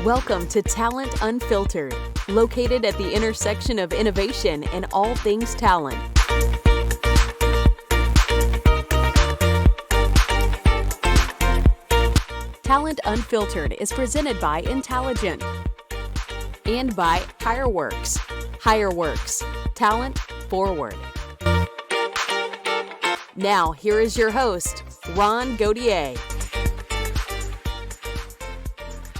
Welcome to Talent Unfiltered, located at the intersection of innovation and all things talent. Talent Unfiltered is presented by Intelligent and by HireWorks. HireWorks, talent forward. Now, here is your host, Ron Gauthier.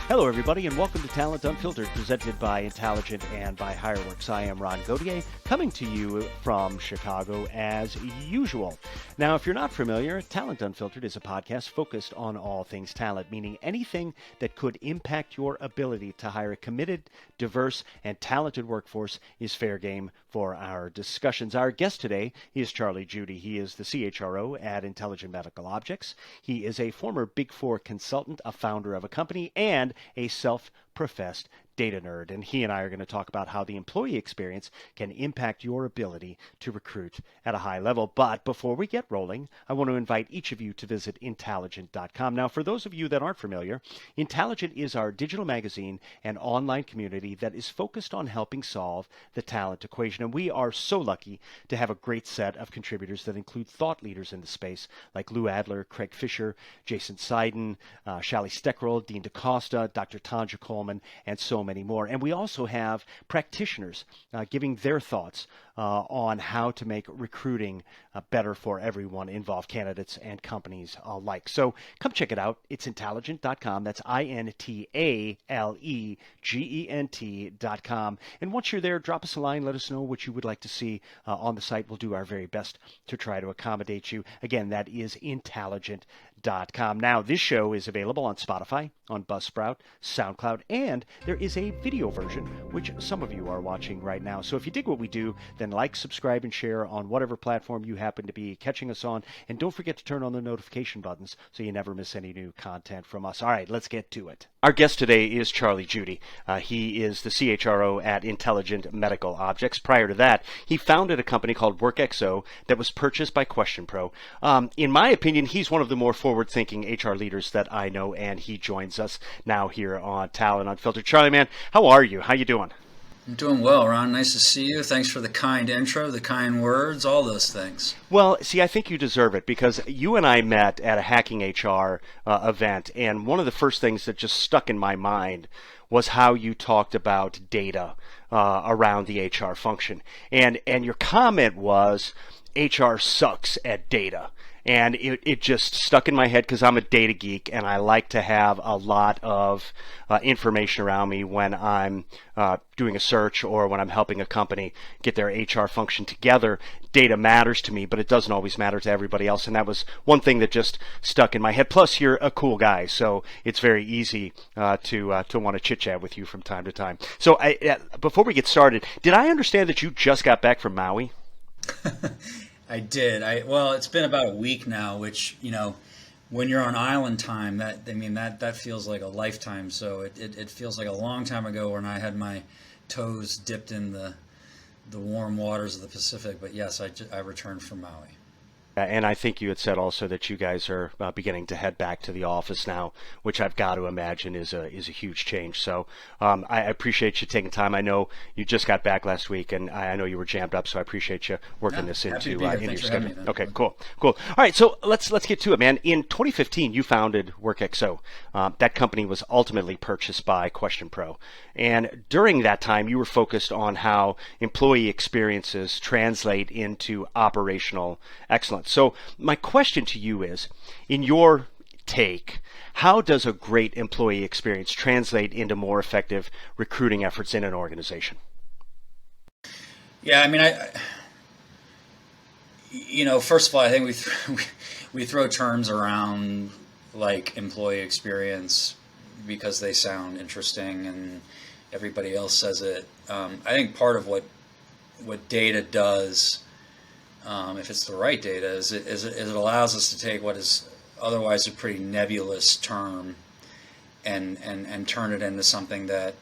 Hello, everybody, and welcome to Talent Unfiltered, presented by Intelligent and by HireWorks. I am Ron Gauthier, coming to you from Chicago as usual. Now, if you're not familiar, Talent Unfiltered is a podcast focused on all things talent, meaning anything that could impact your ability to hire a committed, diverse, and talented workforce is fair game for our discussions. Our guest today is Charlie Judy. He is the CHRO at Intelligent Medical Objects. He is a former Big Four consultant, a founder of a company, and a self-professed data nerd. And he and I are going to talk about how the employee experience can impact your ability to recruit at a high level. But before we get rolling, I want to invite each of you to visit Intelligent.com. Now, for those of you that aren't familiar, Intelligent is our digital magazine and online community that is focused on helping solve the talent equation. And we are so lucky to have a great set of contributors that include thought leaders in the space like Lou Adler, Craig Fisher, Jason Seiden, Shally Steckrell, Dean DaCosta, Dr. Tanja Coleman, and so many more. And we also have practitioners giving their thoughts on how to make recruiting better for everyone involved, candidates and companies alike. So come check it out. It's Intelligent.com. That's Intalegent.com. And once you're there, drop us a line. Let us know what you would like to see on the site. We'll do our very best to try to accommodate you. Again, that is Intelligent.com. Now, this show is available on Spotify, on Buzzsprout, Soundcloud, and there is a video version, which some of you are watching right now. So if you dig what we do, then like, subscribe, and share on whatever platform you happen to be catching us on. And don't forget to turn on the notification buttons so you never miss any new content from us. All right, let's get to it. Our guest today is Charlie Judy. He is the CHRO at Intelligent Medical Objects. Prior to that, he founded a company called WorkXO that was purchased by QuestionPro. In my opinion, he's one of the more forward-thinking HR leaders that I know, and he joins us now here on Talent Unfiltered. Charlie, man, how are you? How you doing? I'm doing well, Ron. Nice to see you. Thanks for the kind intro, the kind words, all those things. Well, see, I think you deserve it because you and I met at a Hacking HR event, and one of the first things that just stuck in my mind was how you talked about data around the HR function. And your comment was, HR sucks at data. And it just stuck in my head because I'm a data geek and I like to have a lot of information around me when I'm doing a search or when I'm helping a company get their HR function together. Data matters to me, but it doesn't always matter to everybody else. And that was one thing that just stuck in my head. Plus, you're a cool guy, so it's very easy to want to chit-chat with you from time to time. So before we get started, did I understand that you just got back from Maui? I did. Well, it's been about a week now, which, when you're on island time, that feels like a lifetime. So it feels like a long time ago when I had my toes dipped in the warm waters of the Pacific. But yes, I returned from Maui. And I think you had said also that you guys are beginning to head back to the office now, which I've got to imagine is a huge change. So I appreciate you taking time. I know you just got back last week, and I know you were jammed up, so I appreciate you working this into your schedule. Okay, cool. All right, so let's get to it, man. In 2015, you founded WorkXO. That company was ultimately purchased by QuestionPro. And during that time, you were focused on how employee experiences translate into operational excellence. So my question to you is, in your take, how does a great employee experience translate into more effective recruiting efforts in an organization? Yeah, first of all, I think we throw terms around like employee experience because they sound interesting and everybody else says it. I think part of what data does, if it's the right data, is it allows us to take what is otherwise a pretty nebulous term and turn it into something that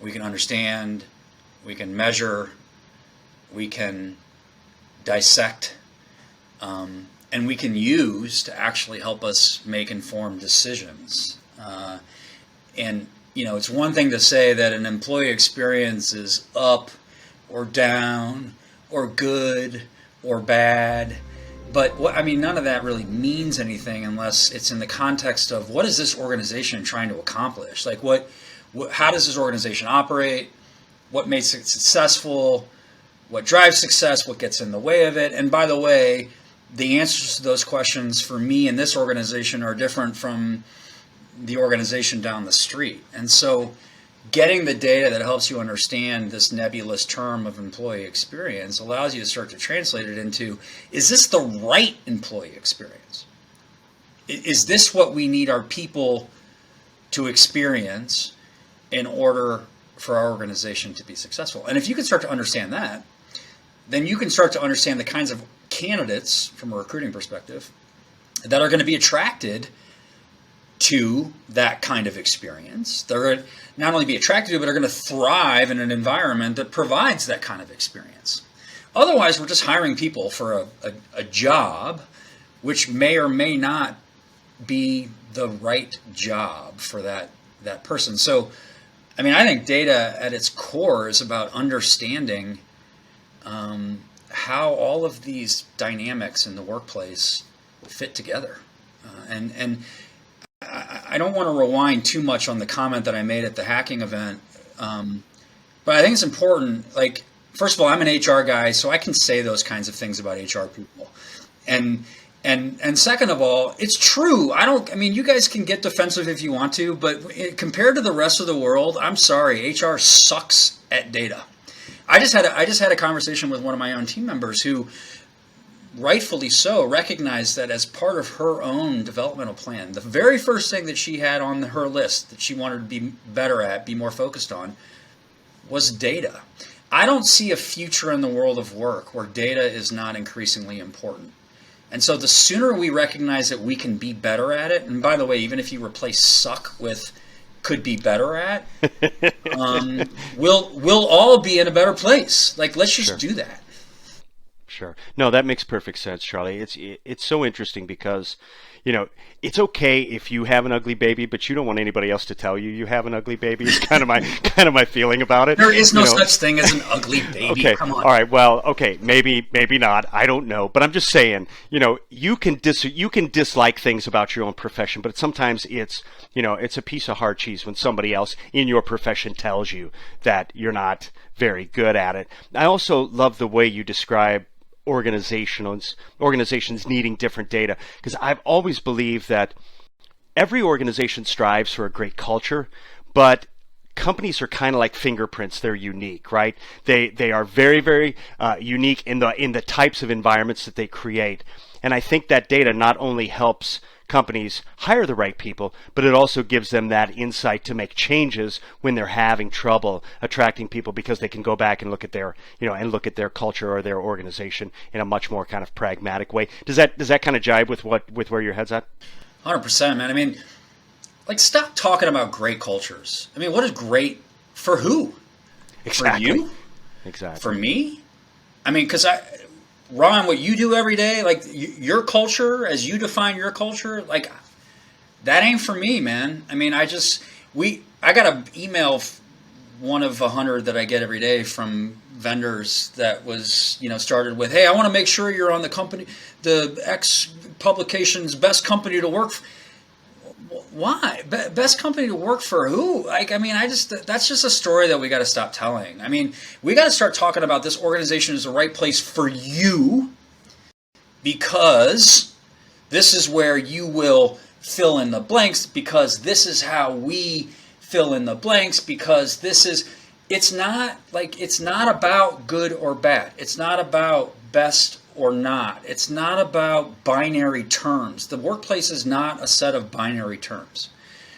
we can understand, we can measure, we can dissect, and we can use to actually help us make informed decisions. And, it's one thing to say that an employee experience is up or down or good or bad. But none of that really means anything unless it's in the context of what is this organization trying to accomplish? Like how does this organization operate? What makes it successful? What drives success? What gets in the way of it? And by the way, the answers to those questions for me in this organization are different from the organization down the street. And so getting the data that helps you understand this nebulous term of employee experience allows you to start to translate it into, is this the right employee experience? Is this what we need our people to experience in order for our organization to be successful? And if you can start to understand that, then you can start to understand the kinds of candidates from a recruiting perspective that are going to be attracted to that kind of experience. They're going to not only be attracted to it, but are going to thrive in an environment that provides that kind of experience. Otherwise, we're just hiring people for a job which may or may not be the right job for that person. So, I think data at its core is about understanding how all of these dynamics in the workplace fit together. And I don't want to rewind too much on the comment that I made at the hacking event, but I think it's important. Like, first of all, I'm an HR guy, so I can say those kinds of things about HR people. And second of all, it's true. You guys can get defensive if you want to, but compared to the rest of the world, I'm sorry, HR sucks at data. I just had a conversation with one of my own team members who, rightfully so, recognized that as part of her own developmental plan, the very first thing that she had on her list that she wanted to be better at, be more focused on, was data. I don't see a future in the world of work where data is not increasingly important. And so the sooner we recognize that we can be better at it, and by the way, even if you replace suck with could be better at, we'll all be in a better place. Like, let's just do that. Sure. No, that makes perfect sense, Charlie. It's so interesting because, it's okay if you have an ugly baby, but you don't want anybody else to tell you have an ugly baby. It's kind of my feeling about it. There is no such thing as an ugly baby. Okay. Come on. All right. Well, okay. Maybe not. I don't know. But I'm just saying, you can dislike things about your own profession, but sometimes it's a piece of hard cheese when somebody else in your profession tells you that you're not very good at it. I also love the way you describe organizations needing different data, because I've always believed that every organization strives for a great culture, but companies are kind of like fingerprints. They're unique, right? They are very, very unique in the types of environments that they create. And I think that data not only helps companies hire the right people, but it also gives them that insight to make changes when they're having trouble attracting people, because they can go back and look at their culture or their organization in a much more kind of pragmatic way. Does that kind of jibe with where your head's at? 100%, man. Stop talking about great cultures. What is great for who? Exactly. For you? Exactly. For me? Because Ron, what you do every day, your culture, as you define your culture, that ain't for me, man. I got an email, one of 100 that I get every day from vendors that was, started with, hey, I want to make sure you're on the X publication's best company to work for. Why? Best company to work for who? That's just a story that we got to stop telling. We got to start talking about this organization is the right place for you, because this is where you will fill in the blanks, because this is how we fill in the blanks, because it's not about good or bad. It's not about best or not. It's not about binary terms. The workplace is not a set of binary terms.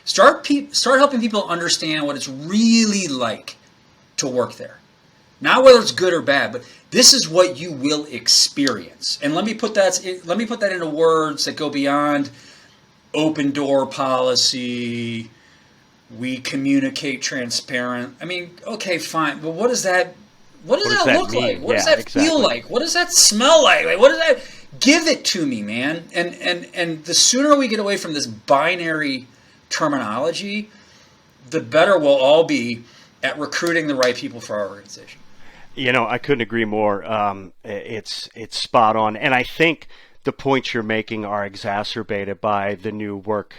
Start helping people understand what it's really like to work there. Not whether it's good or bad, but this is what you will experience. And let me put that into words that go beyond open door policy. We communicate transparent. Okay, fine, but what does that look like? What does that feel like? What does that smell like? What does that? Give it to me, man. And the sooner we get away from this binary terminology, the better we'll all be at recruiting the right people for our organization. I couldn't agree more. It's spot on. And I think the points you're making are exacerbated by the new work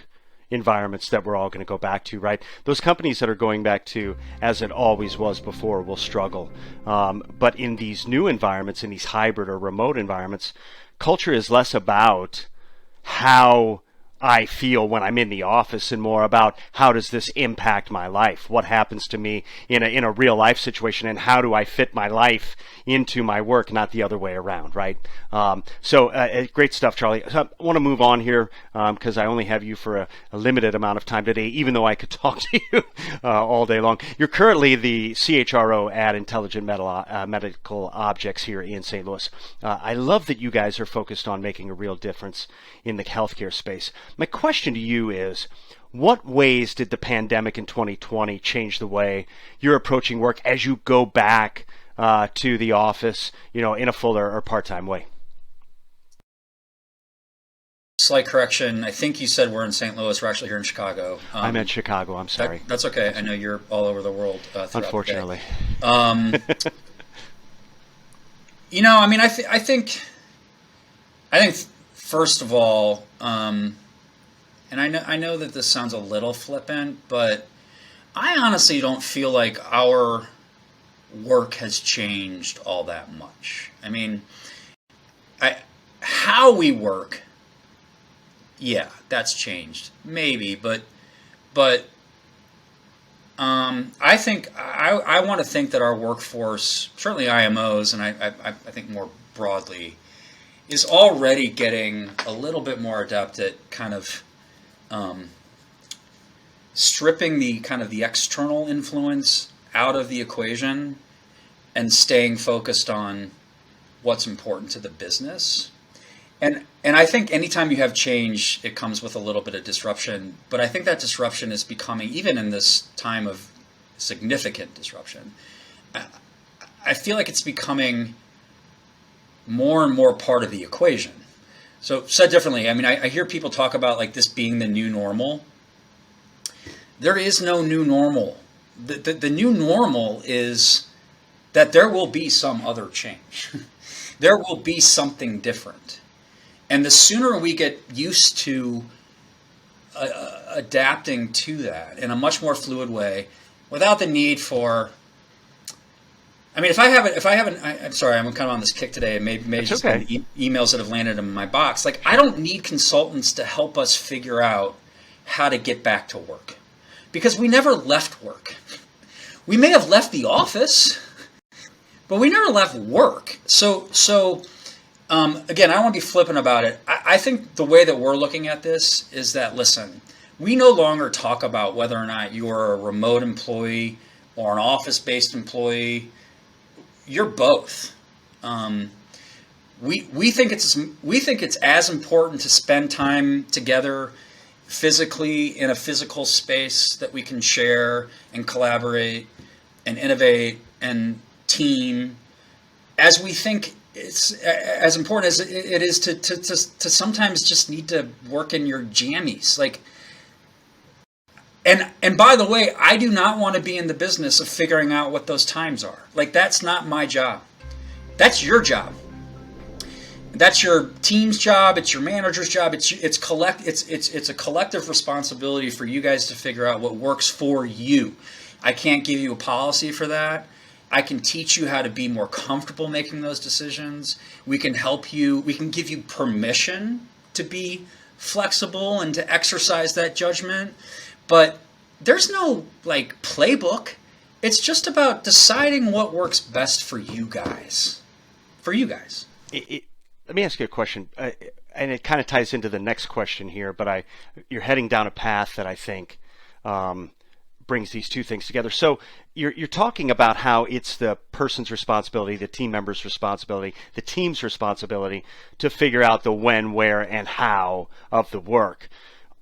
environments that we're all going to go back to, right? Those companies that are going back to as it always was before will struggle. But in these new environments, in these hybrid or remote environments, culture is less about how I feel when I'm in the office and more about how does this impact my life? What happens to me in a real life situation, and how do I fit my life into my work, not the other way around, right? Great stuff, Charlie. So I want to move on here because I only have you for a limited amount of time today, even though I could talk to you all day long. You're currently the CHRO at Intelligent Medical Objects here in St. Louis. I love that you guys are focused on making a real difference in the healthcare space. My question to you is, what ways did the pandemic in 2020 change the way you're approaching work as you go back to the office, in a full or part-time way? Slight correction. I think you said we're in St. Louis. We're actually here in Chicago. I meant Chicago. I'm sorry. That's okay. I know you're all over the world. Unfortunately. I think first of all, and I know that this sounds a little flippant, but I honestly don't feel like our work has changed all that much. I mean, how we work, yeah, that's changed, maybe, but I think I want to think that our workforce, certainly IMOs, and I think more broadly, is already getting a little bit more adept at kind of stripping the external influence out of the equation and staying focused on what's important to the business. And I think anytime you have change, it comes with a little bit of disruption. But I think that disruption is becoming, even in this time of significant disruption, I feel like it's becoming more and more part of the equation. So said differently, I mean, I hear people talk about like this being the new normal. There is no new normal. The new normal is that there will be some other change. There will be something different. And the sooner we get used to adapting to that in a much more fluid way, without the need for, I mean, I'm sorry, I'm kind of on this kick today, and maybe just okay. Emails that have landed in my box. Like, I don't need consultants to help us figure out how to get back to work, because we never left work. We may have left the office, but we never left work. So again, I don't want to be flippant about it. I think the way that we're looking at this is that, listen, we no longer talk about whether or not you're a remote employee or an office-based employee. You're both. We think it's as important to spend time together physically in a physical space that we can share and collaborate and innovate and team, as we think it's as important as it is to sometimes just need to work in your jammies. Like, and by the way, I do not want to be in the business of figuring out what those times are. Like, that's not my job. That's your job. That's your team's job. It's your manager's job. It's a collective responsibility for you guys to figure out what works for you. I can't give you a policy for that. I can teach you how to be more comfortable making those decisions. We can help you. We can give you permission to be flexible and to exercise that judgment. But there's no like playbook. It's just about deciding what works best for you guys. For you guys. Let me ask you a question, and it kind of ties into the next question here, but you're heading down a path that I think brings these two things together. So you're talking about how it's the person's responsibility, the team member's responsibility, the team's responsibility to figure out the when, where, and how of the work.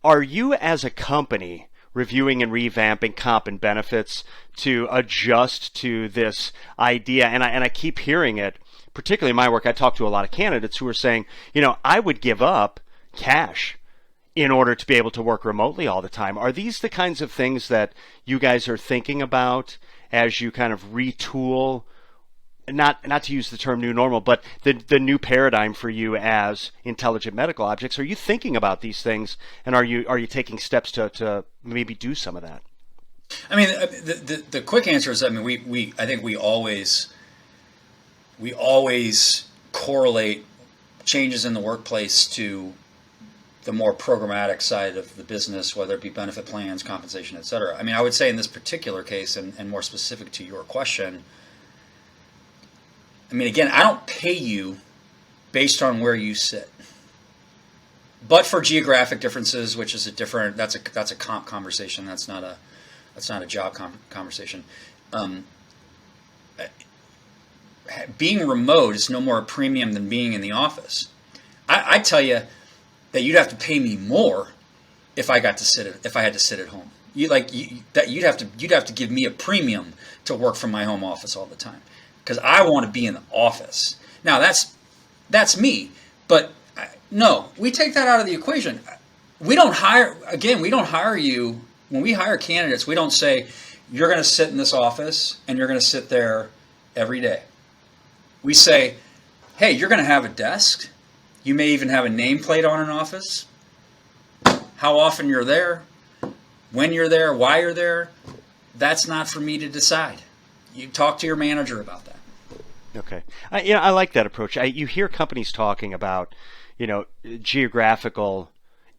Are you as a company reviewing and revamping comp and benefits to adjust to this idea? And I keep hearing it, particularly in my work. I talk to a lot of candidates who are saying, I would give up cash in order to be able to work remotely all the time. Are these the kinds of things that you guys are thinking about as you kind of retool, not to use the term new normal, but the new paradigm for you as intelligent medical objects? Are you thinking about these things, and are you taking steps to maybe do some of that? I mean, the quick answer is, I mean, I think we always correlate changes in the workplace to the more programmatic side of the business, whether it be benefit plans, compensation, et cetera. I mean, I would say in this particular case, and more specific to your question, I mean, again, I don't pay you based on where you sit, but for geographic differences, which is that's a comp conversation. That's not a job conversation. Being remote is no more a premium than being in the office. I tell you that you'd have to pay me more if I had to sit at home. You'd have to give me a premium to work from my home office all the time, because I want to be in the office. Now that's me, but no, we take that out of the equation. We don't hire you. When we hire candidates, we don't say you're going to sit in this office and you're going to sit there every day. We say, hey, you're going to have a desk. You may even have a nameplate on an office. How often you're there, when you're there, why you're there, that's not for me to decide. You talk to your manager about that. Okay. I like that approach. You hear companies talking about, geographical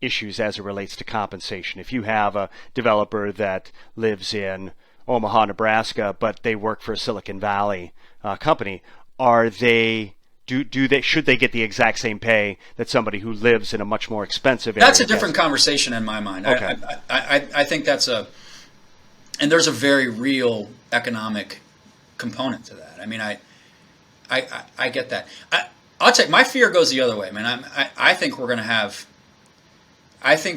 issues as it relates to compensation. If you have a developer that lives in Omaha, Nebraska, but they work for a Silicon Valley company, should they get the exact same pay that somebody who lives in a much more expensive area? That's a different conversation in my mind. Okay. I think and there's a very real economic component to that. I mean, I get that. I'll tell you, my fear goes the other way. I mean, I think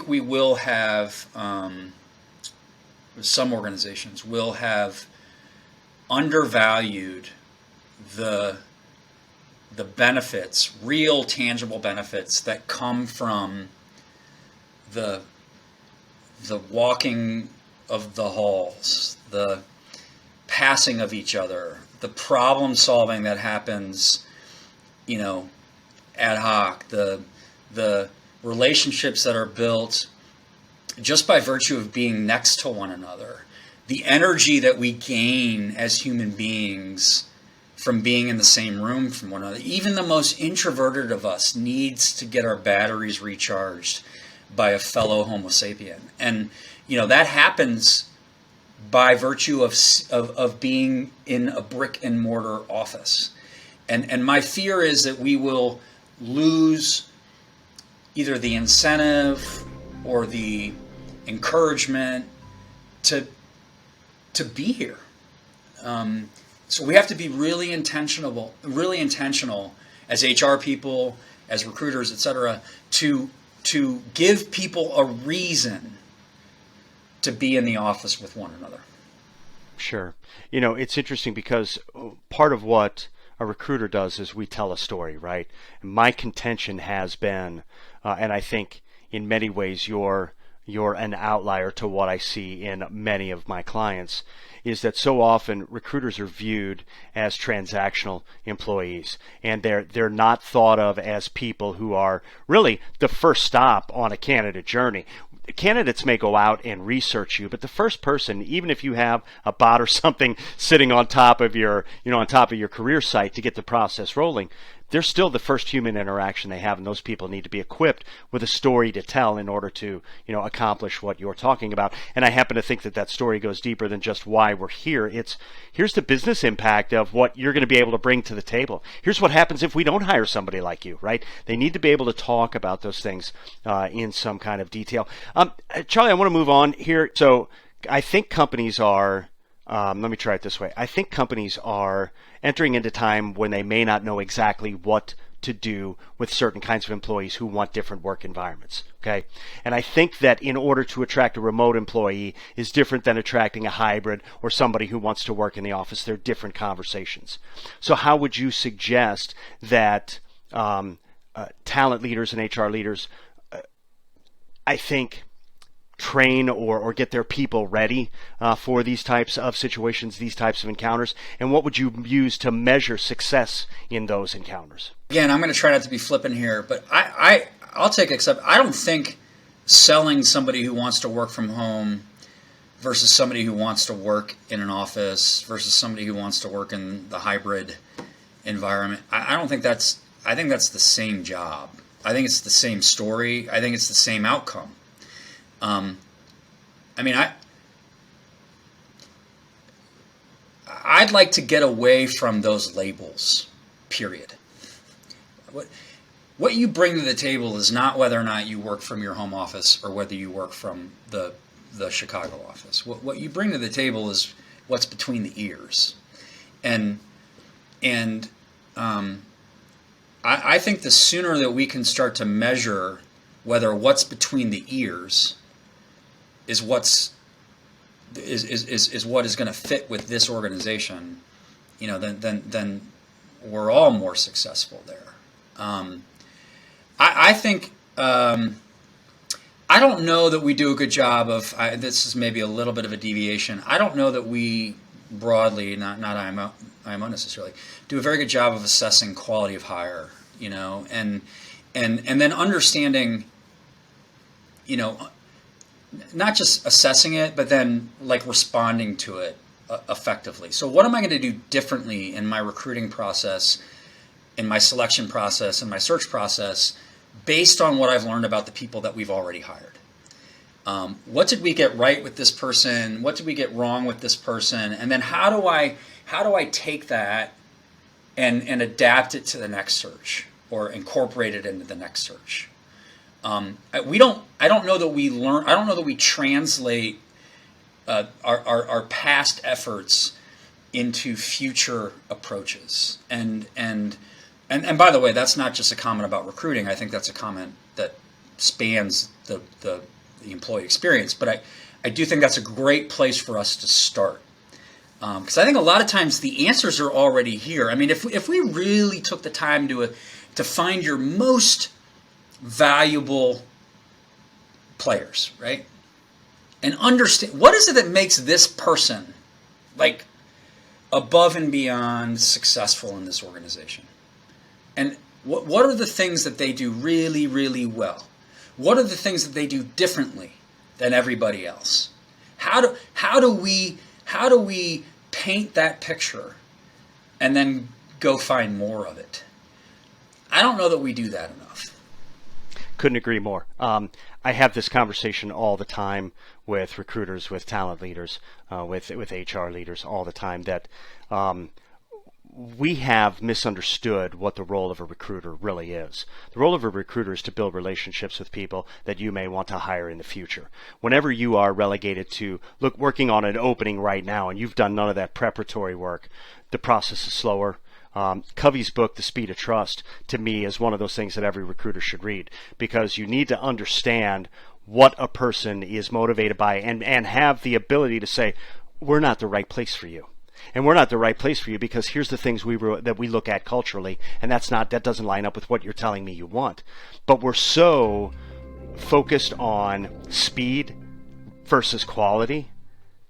we will have some organizations will have undervalued the benefits, real tangible benefits that come from the walking of the halls, the passing of each other, the problem solving that happens, ad hoc, the relationships that are built just by virtue of being next to one another, the energy that we gain as human beings from being in the same room from one another. Even the most introverted of us needs to get our batteries recharged by a fellow Homo sapien. And, that happens by virtue of being in a brick and mortar office. And my fear is that we will lose either the incentive or the encouragement to be here. So we have to be really intentional as HR people, as recruiters, et cetera, to give people a reason to be in the office with one another. Sure. It's interesting because part of what a recruiter does is we tell a story, right? And my contention has been, and I think in many ways you're an outlier to what I see in many of my clients, is that so often recruiters are viewed as transactional employees, and they're not thought of as people who are really the first stop on a candidate journey. Candidates may go out and research you, but the first person, even if you have a bot or something sitting on top of your career site to get the process rolling, they're still the first human interaction they have, and those people need to be equipped with a story to tell in order to, accomplish what you're talking about. And I happen to think that story goes deeper than just why we're here. Here's the business impact of what you're going to be able to bring to the table. Here's what happens if we don't hire somebody like you, right? They need to be able to talk about those things in some kind of detail. Charlie, I want to move on here. So I think companies are, let me try it this way. I think companies are entering into time when they may not know exactly what to do with certain kinds of employees who want different work environments. Okay. And I think that in order to attract a remote employee is different than attracting a hybrid or somebody who wants to work in the office. They're different conversations. So how would you suggest that talent leaders and HR leaders I think, train or get their people ready for these types of situations, these types of encounters? And what would you use to measure success in those encounters? Again, I'm going to try not to be flippant here, but I'll take except. I don't think selling somebody who wants to work from home versus somebody who wants to work in an office versus somebody who wants to work in the hybrid environment. I don't think that's. I think that's the same job. I think it's the same story. I think it's the same outcome. I mean, I'd like to get away from those labels, period. What you bring to the table is not whether or not you work from your home office or whether you work from the Chicago office. What you bring to the table is what's between the ears. And I think the sooner that we can start to measure whether what's between the ears is what is going to fit with this organization, then we're all more successful there. I think I don't know that we do a good job of. This is maybe a little bit of a deviation. I don't know that we broadly, not IMO necessarily, do a very good job of assessing quality of hire. And then understanding, not just assessing it, but then like responding to it effectively. So what am I going to do differently in my recruiting process, in my selection process, in my search process, based on what I've learned about the people that we've already hired? What did we get right with this person? What did we get wrong with this person? And then how do I take that and adapt it to the next search or incorporate it into the next search? I don't know that we learn. I don't know that we translate our past efforts into future approaches. And by the way, that's not just a comment about recruiting. I think that's a comment that spans the employee experience. But I do think that's a great place for us to start. Because I think a lot of times the answers are already here. I mean, if we really took the time to find your most valuable players, right? And understand what is it that makes this person like above and beyond successful in this organization? And what are the things that they do really, really well? What are the things that they do differently than everybody else? How do we paint that picture and then go find more of it? I don't know that we do that enough. Couldn't agree more. I have this conversation all the time with recruiters, with talent leaders, with HR leaders all the time, that we have misunderstood what the role of a recruiter really is. The role of a recruiter is to build relationships with people that you may want to hire in the future. Whenever you are relegated to working on an opening right now and you've done none of that preparatory work, the process is slower. Covey's book, The Speed of Trust, to me is one of those things that every recruiter should read, because you need to understand what a person is motivated by and have the ability to say, we're not the right place for you. And we're not the right place for you because here's the things that we look at culturally, and that doesn't line up with what you're telling me you want. But we're so focused on speed versus quality,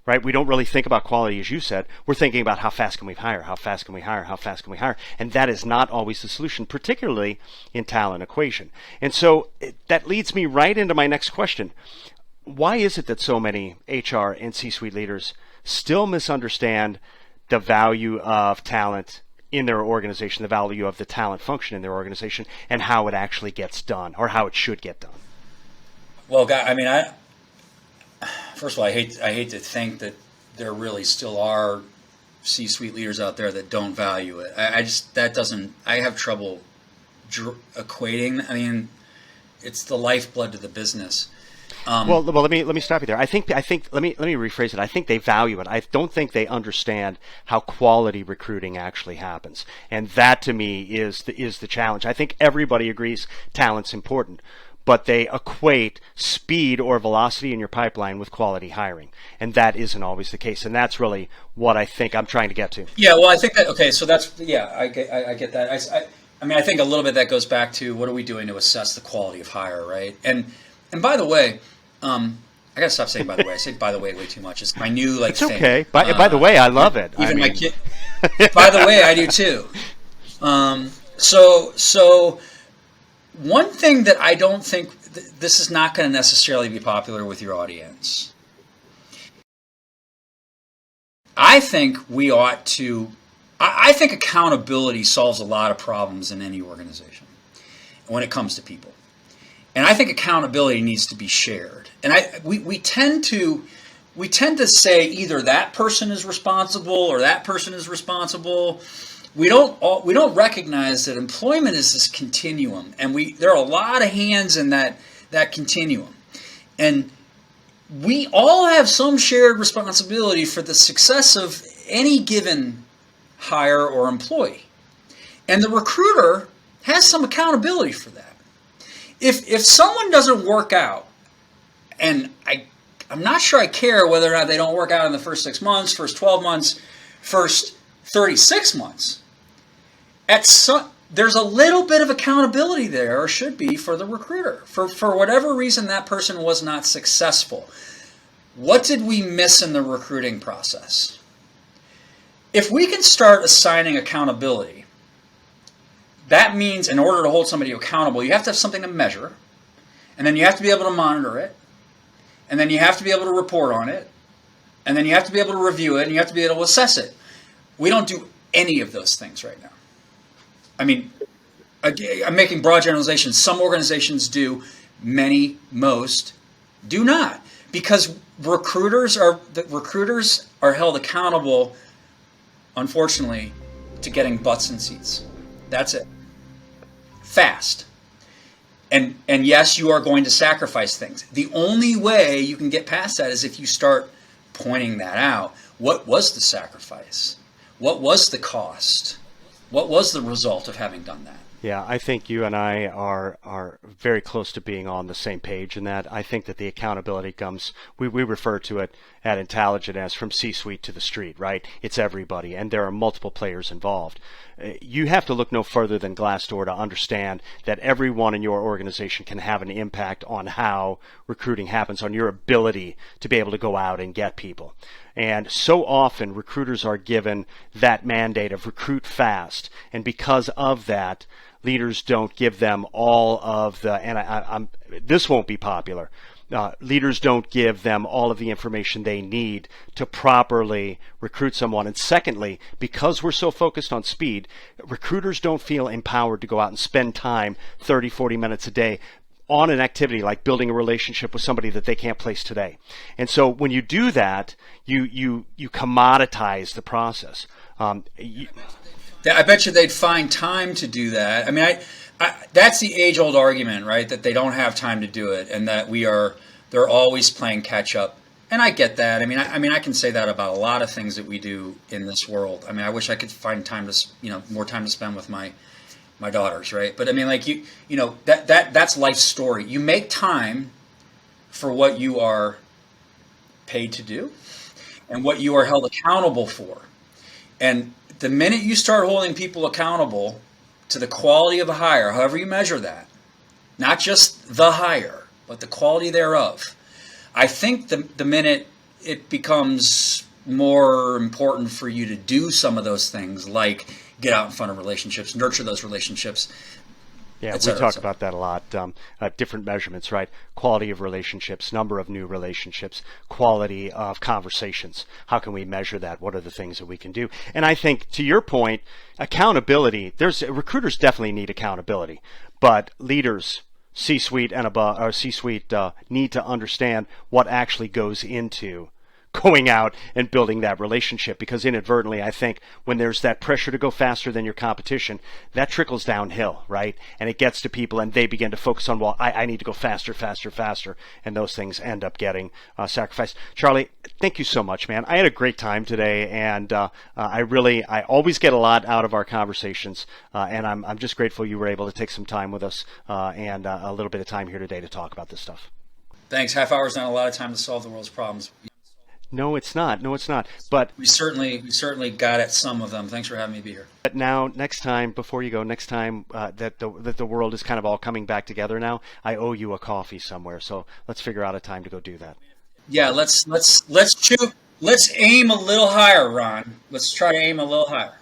right? We don't really think about quality, as you said. We're thinking about how fast can we hire, how fast can we hire, how fast can we hire, and that is not always the solution, particularly in talent equation. And so that leads me right into my next question. Why is it that so many HR and C-suite leaders still misunderstand the value of talent in their organization, the value of the talent function in their organization, and how it actually gets done, or how it should get done? Well, I mean, first of all, I hate to think that there really still are C-suite leaders out there that don't value it. I have trouble equating. I mean, it's the lifeblood to the business. Well, let me stop you there. I think let me rephrase it. I think they value it. I don't think they understand how quality recruiting actually happens, and that to me is the challenge. I think everybody agrees talent's important, but they equate speed or velocity in your pipeline with quality hiring, and that isn't always the case. And that's really what I think I'm trying to get to. Yeah, well, I think that so that's I get that. I mean, I think a little bit that goes back to what are we doing to assess the quality of hire, right? And by the way, I gotta stop saying by the way. I say by the way way too much. It's my new like. It's thing. okay. By the way, I love it. Even my kid. By the way, I do too. So one thing that I don't think this is not going to necessarily be popular with your audience. I think we ought to. I think accountability solves a lot of problems in any organization when it comes to people. And I think accountability needs to be shared. And we tend to say either that person is responsible or that person is responsible. We don't recognize that employment is this continuum, and there are a lot of hands in that continuum. And we all have some shared responsibility for the success of any given hire or employee. And the recruiter has some accountability for that. If someone doesn't work out, and I'm not sure I care whether or not they don't work out in the first 6 months, first 12 months, first 36 months, there's a little bit of accountability there, or should be, for the recruiter. For whatever reason that person was not successful. What did we miss in the recruiting process? If we can start assigning accountability, that means in order to hold somebody accountable, you have to have something to measure, and then you have to be able to monitor it, and then you have to be able to report on it, and then you have to be able to review it, and you have to be able to assess it. We don't do any of those things right now. I mean, I'm making broad generalizations. Some organizations do, most do not, because recruiters are held accountable, unfortunately, to getting butts in seats. That's it. Fast. And yes, you are going to sacrifice things. The only way you can get past that is if you start pointing that out. What was the sacrifice? What was the cost? What was the result of having done that? Yeah, I think you and I are very close to being on the same page in that. I think that the accountability comes, we refer to it at Intelligent as from C-suite to the street, right? It's everybody, and there are multiple players involved. You have to look no further than Glassdoor to understand that everyone in your organization can have an impact on how recruiting happens, on your ability to be able to go out and get people. And so often recruiters are given that mandate of recruit fast, and because of that, leaders don't give them all of the, and this won't be popular, leaders don't give them all of the information they need to properly recruit someone. And secondly, because we're so focused on speed, recruiters don't feel empowered to go out and spend time 30, 40 minutes a day on an activity like building a relationship with somebody that they can't place today. And so when you do that, you commoditize the process. I bet you they'd find time to do that. I mean, that's the age-old argument, right? That they don't have time to do it, and that they're always playing catch-up. And I get that. I mean, I can say that about a lot of things that we do in this world. I mean, I wish I could find time to, more time to spend with my daughters, right? But I mean, like that's life's story. You make time for what you are paid to do, and what you are held accountable for. And the minute you start holding people accountable to the quality of a hire, however you measure that, not just the hire, but the quality thereof, I think the minute it becomes more important for you to do some of those things, like get out in front of relationships, nurture those relationships. Yeah, we talk about that a lot. Different measurements, right? Quality of relationships, number of new relationships, quality of conversations. How can we measure that? What are the things that we can do? And I think, to your point, accountability. Recruiters definitely need accountability, but leaders, C-suite and above, or C-suite, need to understand what actually goes into going out and building that relationship, because inadvertently, I think when there's that pressure to go faster than your competition, that trickles downhill, right? And it gets to people and they begin to focus on, well, I need to go faster, and those things end up getting sacrificed. Charlie, thank you so much, man. I had a great time today, and I always get a lot out of our conversations, and I'm just grateful you were able to take some time with us and a little bit of time here today to talk about this stuff. Thanks. Half hour is not a lot of time to solve the world's problems. No, it's not. No, it's not. But We certainly got at some of them. Thanks for having me be here. now, next time, before you go, next time that the world is kind of all coming back together now, I owe you a coffee somewhere. So let's figure out a time to go do that. Yeah, let's shoot. Let's aim a little higher, Ron. Let's try to aim a little higher.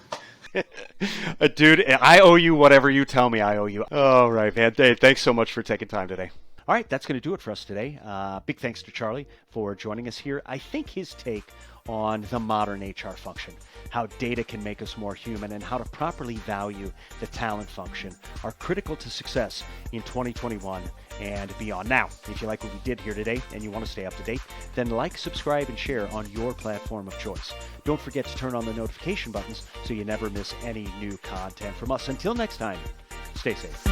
Dude, I owe you whatever you tell me I owe you. All right, man. Dave, thanks so much for taking time today. All right, that's going to do it for us today. Big thanks to Charlie for joining us here. I think his take on the modern HR function, how data can make us more human, and how to properly value the talent function are critical to success in 2021 and beyond. Now, if you like what we did here today and you want to stay up to date, then like, subscribe, and share on your platform of choice. Don't forget to turn on the notification buttons so you never miss any new content from us. Until next time, stay safe.